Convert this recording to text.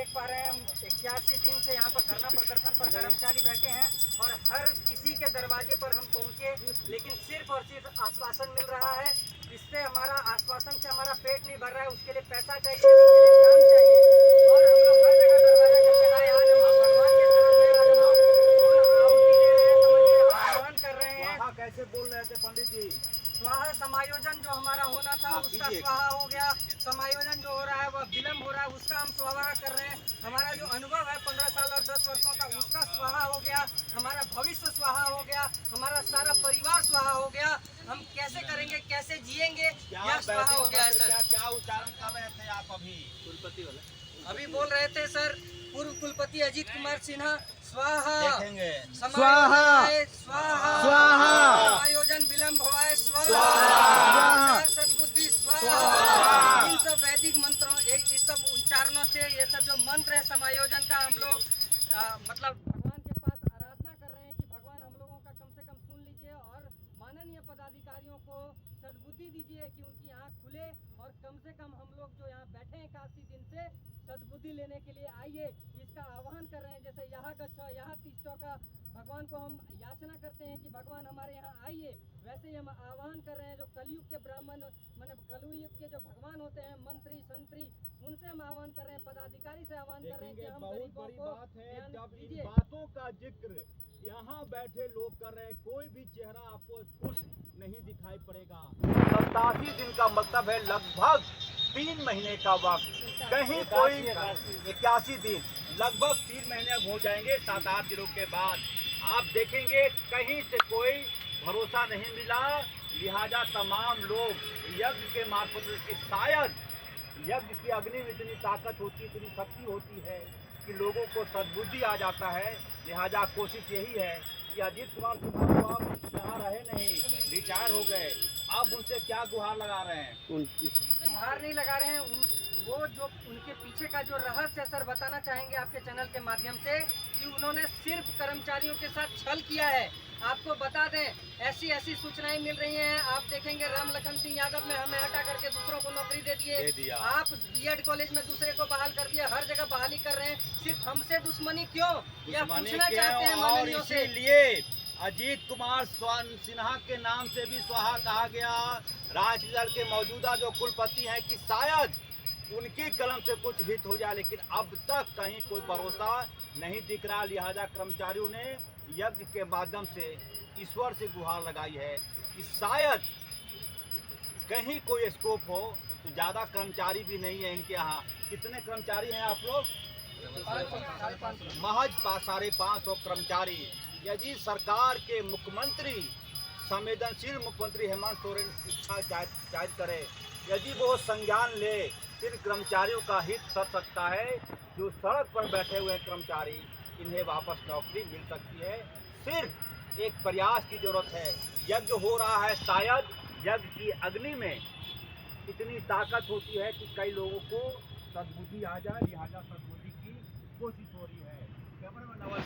देख पा रहे हैं हम 81 दिन से यहाँ पर धरना प्रदर्शन पर कर्मचारी बैठे हैं और हर किसी के दरवाजे पर हम पहुँचे, लेकिन सिर्फ और सिर्फ आश्वासन मिल रहा है। इससे हमारा आश्वासन से हमारा पेट नहीं भर रहा है, उसके लिए पैसा चाहिए, उसके लिए काम चाहिए। और हम लोग हर जगह दरवाजा खटखटाए, आज हम लोग भगवान के शरण में आज हम पूर्ण आहुति दे रहे हैं, समझिए आह्वान कर रहे हैं। स्वाहा कैसे बोल रहे थे पंडित जी? स्वाहा समायोजन जो हमारा होना था उसका स्वाहा हो गया, समायोजन जो हो रहा है वह विलम्ब हो रहा है, उसका हम स्वाहा कर रहे हैं। हमारा जो अनुभव है 15 साल और 10 वर्षों का उसका स्वाहा हो गया, हमारा भविष्य स्वाहा हो गया, हमारा सारा परिवार स्वाहा हो गया। हम कैसे करेंगे, कैसे जिएंगे, यह स्वाहा हो गया है सर। क्या उच्चारण कर रहे थे आप अभी? कुलपति वाले अभी बोल रहे थे सर, पूर्व कुलपति अजीत कुमार सिन्हा स्वाहा, देखेंगे स्वाहा स्वाहा, समायोजन विलम्ब हुआ है स्वाहा, सद्बुद्धि स्वाहा। इन सब वैदिक मंत्रों, इस सब उच्चारणों से ये सब जो मंत्र है समायोजन का, हम लोग मतलब भगवान के पास आराधना कर रहे हैं कि भगवान हम लोगों का कम से कम सुन लीजिए और माननीय पदाधिकारियों को सद्बुद्धि दीजिए कि उनकी आँख खुले और कम से कम हम लोग जो यहाँ बैठे हैं 81 दिन से सद्बुद्धि लेने के लिए आइए, इसका आह्वान कर रहे हैं। जैसे यहाँ गच्छो यहाँ तिष्ठो का भगवान को हम याचना करते हैं कि भगवान हमारे यहाँ आइए, वैसे ही हम आह्वान कर रहे हैं जो कलयुग के ब्राह्मण माने कलयुग के जो भगवान होते हैं मंत्री संतरी, उनसे हम आह्वान कर रहे हैं, पदाधिकारी से आह्वान कर रहे हैं कि हम गरीबों को जब इन बातों का जिक्र यहाँ बैठे लोग कर रहे हैं, कोई भी चेहरा आपको खुश नहीं दिखाई पड़ेगा। 87 दिन का मतलब है लगभग 3 महीने का वक्त, कहीं कोई 81 दिन, लगभग 3 महीने हो जाएंगे। 7-8 दिनों के बाद आप देखेंगे कहीं से कोई भरोसा नहीं मिला, लिहाजा तमाम लोग यज्ञ के मार्फत की, शायद यज्ञ की अग्नि में इतनी ताकत होती है, इतनी शक्ति होती है कि लोगों को सद्बुद्धि आ जाता है। लिहाजा कोशिश यही है कि अजीत कुमार सिन्हा को आप यहाँ रहे नहीं, रिटायर हो गए, आप उनसे क्या गुहार लगा रहे हैं? गुहार नहीं लगा रहे हैं, वो जो उनके पीछे का जो रहस्य सर बताना चाहेंगे आपके चैनल के माध्यम से कि उन्होंने सिर्फ कर्मचारियों के साथ छल किया है। आपको बता दें, ऐसी ऐसी सूचनाएं मिल रही हैं, आप देखेंगे राम लखन सिंह यादव में हमें हटा करके दूसरों को नौकरी दे दिए, आप बीएड कॉलेज में दूसरे को बहाल कर दिए, हर जगह बहाली कर रहे हैं। सिर्फ हमसे दुश्मनी क्यों, यह पूछना चाहते हैं माननीयों से। इसीलिए अजीत कुमार सिन्हा के नाम से भी स्वाहा कहा गया, राष्ट्रीय दल के मौजूदा जो कुलपति हैं, कि शायद उनकी कलम से कुछ हित हो जाए, लेकिन अब तक कहीं कोई भरोसा नहीं दिख रहा। लिहाजा कर्मचारियों ने यज्ञ के माध्यम से ईश्वर से गुहार लगाई है कि शायद कहीं कोई स्कोप हो। तो ज़्यादा कर्मचारी भी नहीं है इनके यहाँ। कितने कर्मचारी हैं आप लोग? महज 550 कर्मचारी। यदि सरकार के मुख्यमंत्री, संवेदनशील मुख्यमंत्री हेमंत सोरेन इच्छा जाहिर करे, यदि वो संज्ञान ले, फिर कर्मचारियों का हित सर सकता है। जो सड़क पर बैठे हुए कर्मचारी, इन्हें वापस नौकरी मिल सकती है। सिर्फ एक प्रयास की जरूरत है। यज्ञ हो रहा है, शायद यज्ञ की अग्नि में इतनी ताकत होती है कि कई लोगों को सद्बुद्धि आ जाए, लिहाजा सद्बुद्धि की कोशिश हो रही है। कैमरा में नवाज